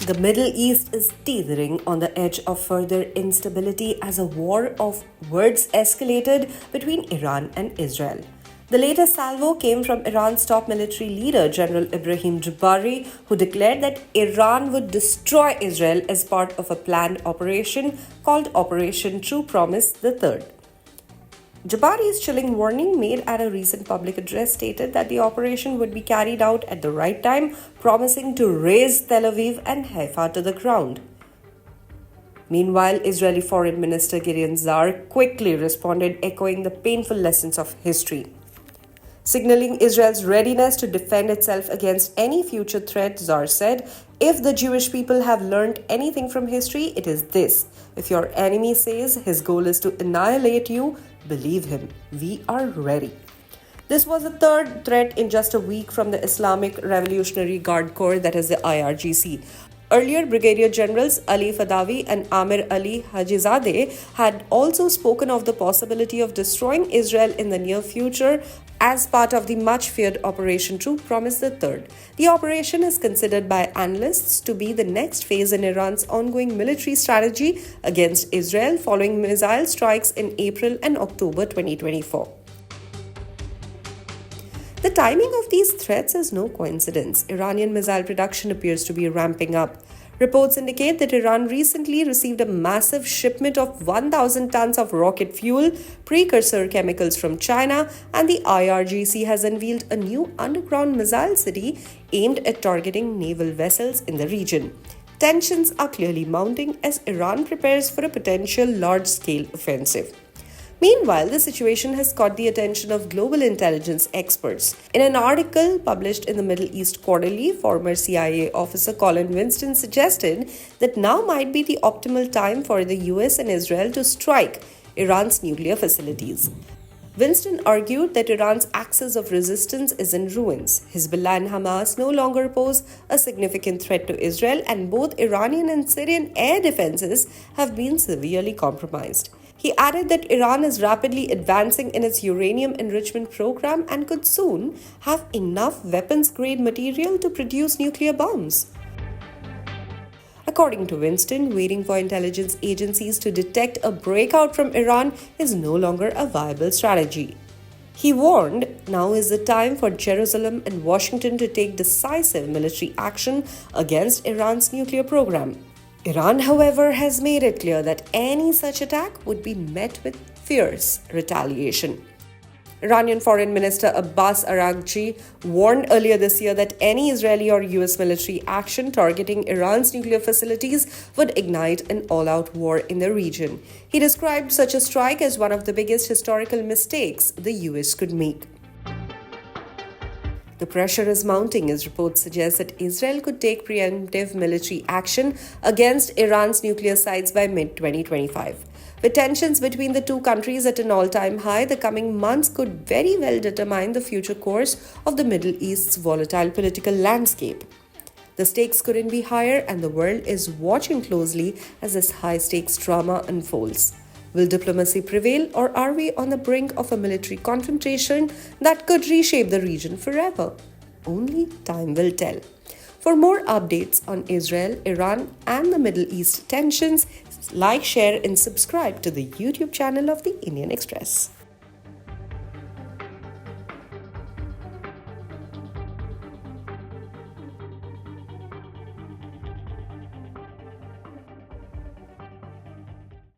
The Middle East is teetering on the edge of further instability as a war of words escalated between Iran and Israel. The latest salvo came from Iran's top military leader, General Ebrahim Jabbari, who declared that Iran would destroy Israel as part of a planned operation called Operation True Promise the Third. Jabbari's chilling warning made at a recent public address stated that the operation would be carried out at the right time, promising to raze Tel Aviv and Haifa to the ground. Meanwhile, Israeli Foreign Minister Gideon Sa'ar quickly responded, echoing the painful lessons of history. Signaling Israel's readiness to defend itself against any future threat, Sa'ar said, "If the Jewish people have learned anything from history, it is this. If your enemy says his goal is to annihilate you, believe him. We are ready." This was the third threat in just a week from the Islamic Revolutionary Guard Corps, that is the IRGC. Earlier, Brigadier Generals Ali Fadawi and Amir Ali Hajizadeh had also spoken of the possibility of destroying Israel in the near future as part of the much-feared Operation True Promise the Third. The operation is considered by analysts to be the next phase in Iran's ongoing military strategy against Israel following missile strikes in April and October 2024. The timing of these threats is no coincidence. Iranian missile production appears to be ramping up. Reports indicate that Iran recently received a massive shipment of 1,000 tons of rocket fuel, precursor chemicals from China, and the IRGC has unveiled a new underground missile city aimed at targeting naval vessels in the region. Tensions are clearly mounting as Iran prepares for a potential large-scale offensive. Meanwhile, the situation has caught the attention of global intelligence experts. In an article published in the Middle East Quarterly, former CIA officer Colin Winston suggested that now might be the optimal time for the US and Israel to strike Iran's nuclear facilities. Winston argued that Iran's axis of resistance is in ruins. Hezbollah and Hamas no longer pose a significant threat to Israel, and both Iranian and Syrian air defenses have been severely compromised. He added that Iran is rapidly advancing in its uranium enrichment program and could soon have enough weapons-grade material to produce nuclear bombs. According to Winston, waiting for intelligence agencies to detect a breakout from Iran is no longer a viable strategy. He warned, now is the time for Jerusalem and Washington to take decisive military action against Iran's nuclear program. Iran, however, has made it clear that any such attack would be met with fierce retaliation. Iranian Foreign Minister Abbas Araghchi warned earlier this year that any Israeli or US military action targeting Iran's nuclear facilities would ignite an all-out war in the region. He described such a strike as one of the biggest historical mistakes the US could make. The pressure is mounting as reports suggest that Israel could take preemptive military action against Iran's nuclear sites by mid-2025. With tensions between the two countries at an all-time high, the coming months could very well determine the future course of the Middle East's volatile political landscape. The stakes couldn't be higher, and the world is watching closely as this high-stakes drama unfolds. Will diplomacy prevail, or are we on the brink of a military confrontation that could reshape the region forever? Only time will tell. For more updates on Israel, Iran, and the Middle East tensions, like, share, and subscribe to the YouTube channel of the Indian Express.